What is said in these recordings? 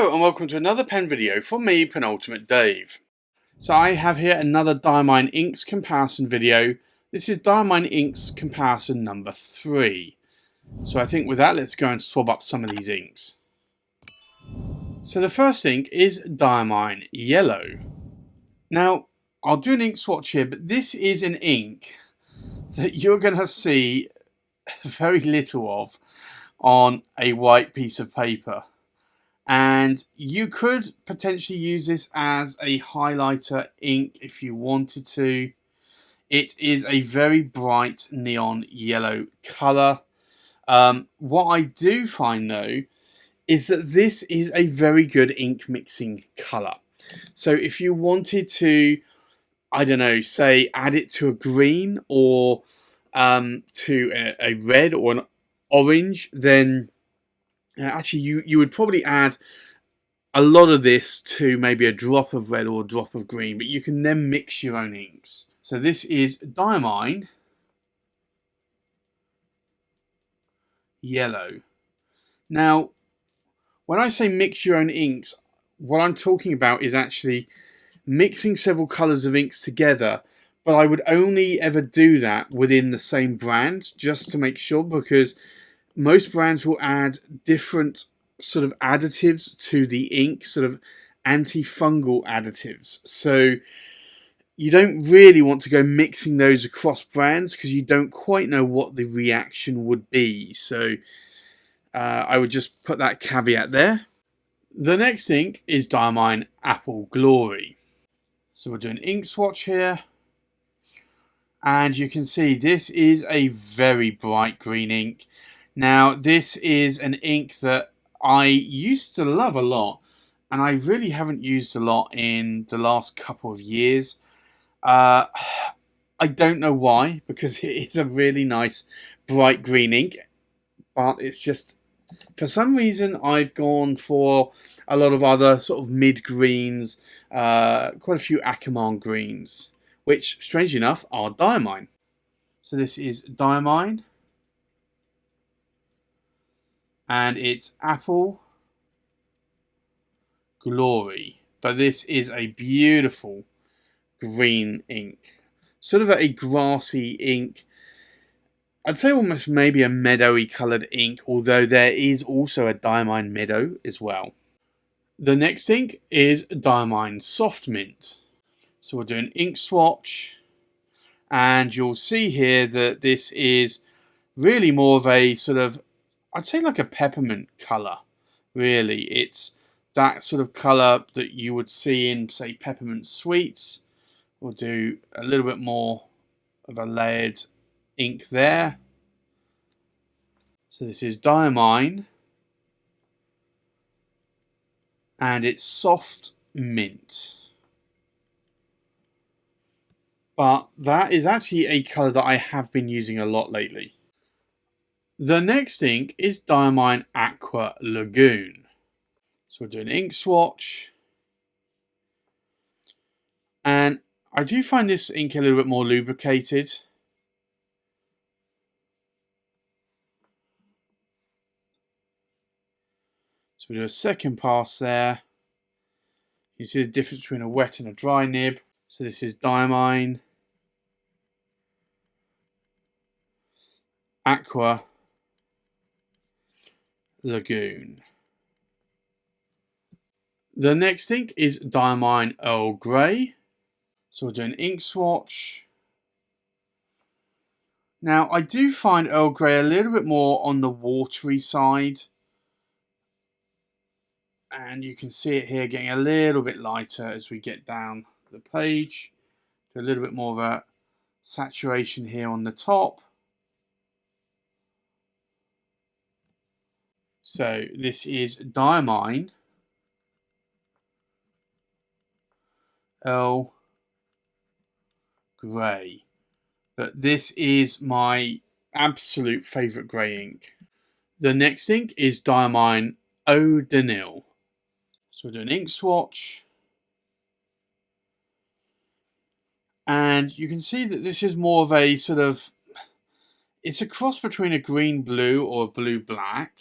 Hello and welcome to another pen video from me, Penultimate Dave. So I have here another Diamine Inks comparison video. This is Diamine Inks comparison number 3. So I think with that, let's go and swab up some of these inks. So the first ink is Diamine Yellow. Now, I'll do an ink swatch here, but this is an ink that you're going to see very little of on a white piece of paper. And you could potentially use this as a highlighter ink if you wanted to. It is a very bright neon yellow colour. What I do find though is that this is a very good ink mixing colour. So if you wanted to, I don't know, say add it to a green or to a red or an orange, then actually you would probably add a lot of this to maybe a drop of red or a drop of green, but you can then mix your own inks. So this is Diamine Yellow. Now, when I say mix your own inks, what I'm talking about is actually mixing several colours of inks together, but I would only ever do that within the same brand, just to make sure, because most brands will add different sort of additives to the ink, sort of antifungal additives. So you don't really want to go mixing those across brands because you don't quite know what the reaction would be. So I would just put that caveat there. The next ink is Diamine Apple Glory. So we'll do an ink swatch here. And you can see this is a very bright green ink. Now, this is an ink that I used to love a lot, and I really haven't used a lot in the last couple of years. I don't know why, because it is a really nice bright green ink, but it's just, for some reason, I've gone for a lot of other sort of mid-greens, quite a few Aqua greens, which, strangely enough, are Diamine. So this is Diamine. And it's Apple Glory. But this is a beautiful green ink. Sort of a grassy ink. I'd say almost maybe a meadowy coloured ink, although there is also a Diamine Meadow as well. The next ink is Diamine Soft Mint. So we'll do an ink swatch. And you'll see here that this is really more of a sort of, I'd say like a peppermint colour, really. It's that sort of colour that you would see in, say, peppermint sweets. We'll do a little bit more of a layered ink there. So this is Diamine. And it's Soft Mint. But that is actually a colour that I have been using a lot lately. The next ink is Diamine Aqua Lagoon. So we'll do an ink swatch. And I do find this ink a little bit more lubricated. So we'll do a second pass there. You see the difference between a wet and a dry nib. So this is Diamine Aqua Lagoon. The next ink is Diamine Earl Grey. So we'll do an ink swatch. Now I do find Earl Grey a little bit more on the watery side. And you can see it here getting a little bit lighter as we get down the page. Do a little bit more of a saturation here on the top. So this is Diamine Earl Grey. But this is my absolute favourite grey ink. The next ink is Diamine Eau de Nil. So we'll do an ink swatch. And you can see that this is more of a sort of, it's a cross between a green blue or a blue black.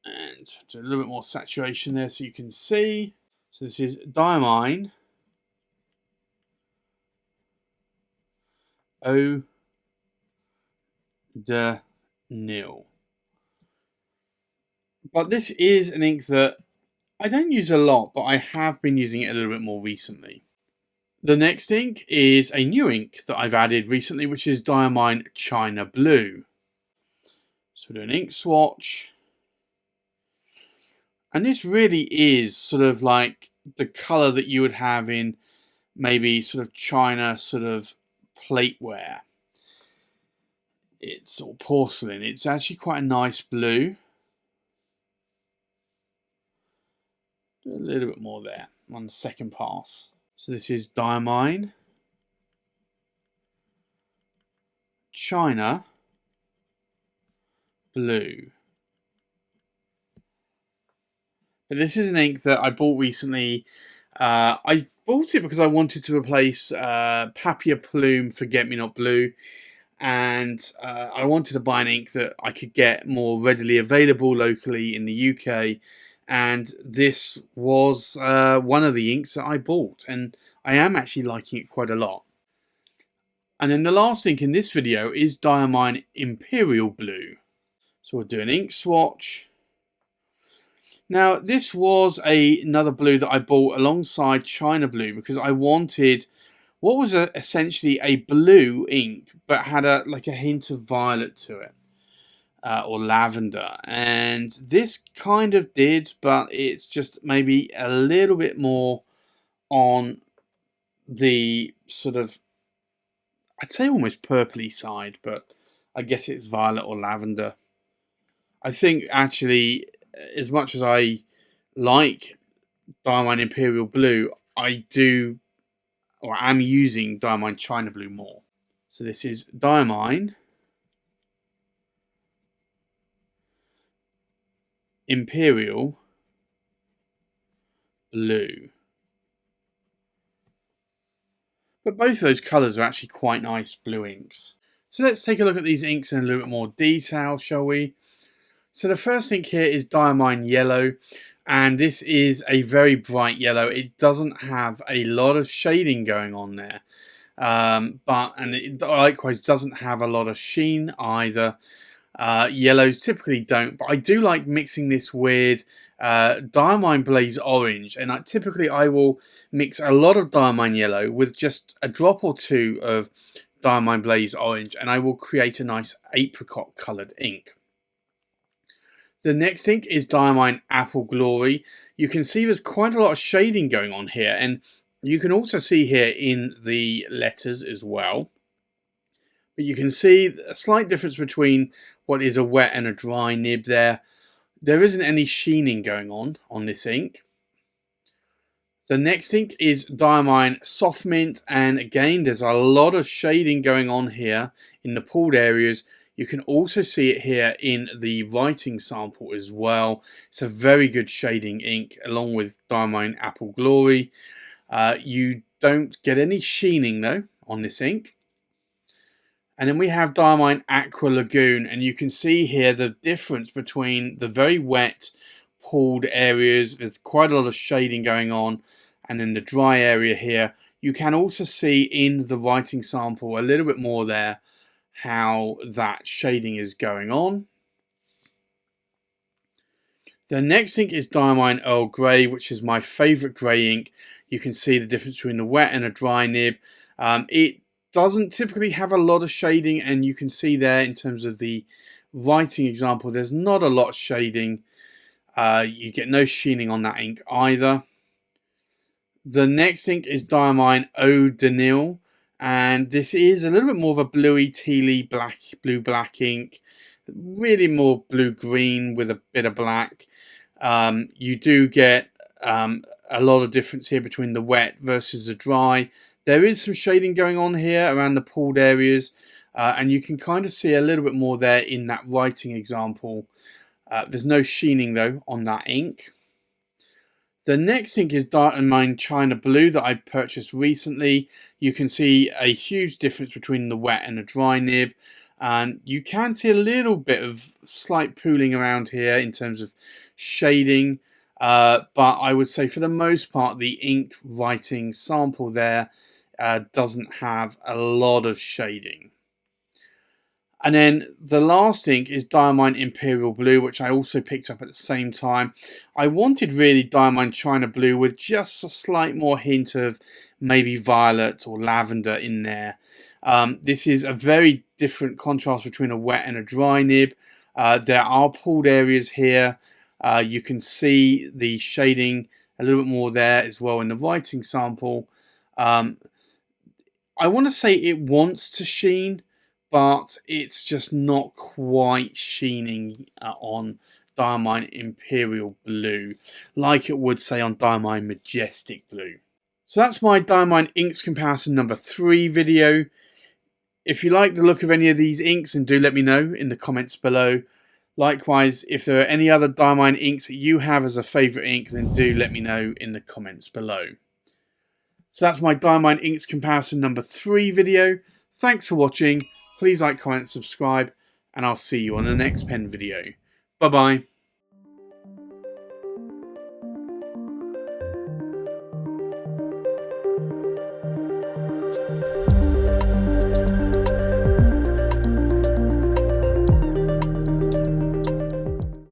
And do a little bit more saturation there so you can see. So this is Diamine Eau de Nil. But this is an ink that I don't use a lot, but I have been using it a little bit more recently. The next ink is a new ink that I've added recently, which is Diamine China Blue. So we'll do an ink swatch. And this really is sort of like the colour that you would have in maybe sort of China sort of plateware. It's all porcelain. It's actually quite a nice blue. Do a little bit more there on the second pass. So this is Diamine China Blue. But this is an ink that I bought recently. I bought it because I wanted to replace Papier Plume Forget-Me-Not Blue. And I wanted to buy an ink that I could get more readily available locally in the UK. And this was one of the inks that I bought. And I am actually liking it quite a lot. And then the last ink in this video is Diamine Imperial Blue. So we'll do an ink swatch. Now this was another blue that I bought alongside China Blue because I wanted what was essentially a blue ink but had like a hint of violet to it. Or lavender, and this kind of did, but it's just maybe a little bit more on the sort of, I'd say almost purpley side, but I guess it's violet or lavender. I think actually, as much as I like Diamine Imperial Blue, I do, or am using Diamine China Blue more. So this is Diamine Imperial Blue. But both of those colours are actually quite nice blue inks. So let's take a look at these inks in a little bit more detail, shall we? So the first ink here is Diamine Yellow, and this is a very bright yellow. It doesn't have a lot of shading going on there, and it likewise doesn't have a lot of sheen either. Yellows typically don't, but I do like mixing this with Diamine Blaze Orange, and typically I will mix a lot of Diamine Yellow with just a drop or two of Diamine Blaze Orange, and I will create a nice apricot coloured ink. The next ink is Diamine Apple Glory. You can see there's quite a lot of shading going on here, and you can also see here in the letters as well. But you can see a slight difference between what is a wet and a dry nib there. There isn't any sheening going on this ink. The next ink is Diamine Soft Mint, and again there's a lot of shading going on here in the pulled areas. You can also see it here in the writing sample as well. It's a very good shading ink along with Diamine Apple Glory. You don't get any sheening though on this ink. And then we have Diamine Aqua Lagoon, and you can see here the difference between the very wet pulled areas. There's quite a lot of shading going on, and then the dry area here. You can also see in the writing sample a little bit more there how that shading is going on. The next ink is Diamine Earl Grey, which is my favourite grey ink. You can see the difference between the wet and a dry nib. It doesn't typically have a lot of shading, and you can see there in terms of the writing example there's not a lot of shading. You get no sheening on that ink either. The next ink is Diamine Eau de Nil, and this is a little bit more of a bluey tealy blue black ink, really more blue green with a bit of black. You do get a lot of difference here between the wet versus the dry. There is some shading going on here around the pulled areas, and you can kind of see a little bit more there in that writing example. There's no sheening though on that ink. The next ink is Diamine China Blue that I purchased recently. You can see a huge difference between the wet and the dry nib, and you can see a little bit of slight pooling around here in terms of shading, but I would say for the most part the ink writing sample there doesn't have a lot of shading. And then the last ink is Diamine Imperial Blue, which I also picked up at the same time. I wanted really Diamine China Blue with just a slight more hint of maybe violet or lavender in there. This is a very different contrast between a wet and a dry nib. There are pulled areas here. You can see the shading a little bit more there as well in the writing sample. I want to say it wants to sheen, but it's just not quite sheening on Diamine Imperial Blue like it would say on Diamine Majestic Blue. So that's my Diamine inks comparison number 3 video. If you like the look of any of these inks, then do let me know in the comments below. Likewise, if there are any other Diamine inks that you have as a favourite ink, then do let me know in the comments below. So that's my Diamine inks comparison number 3 video. Thanks for watching. Please like, comment, subscribe, and I'll see you on the next pen video. Bye bye.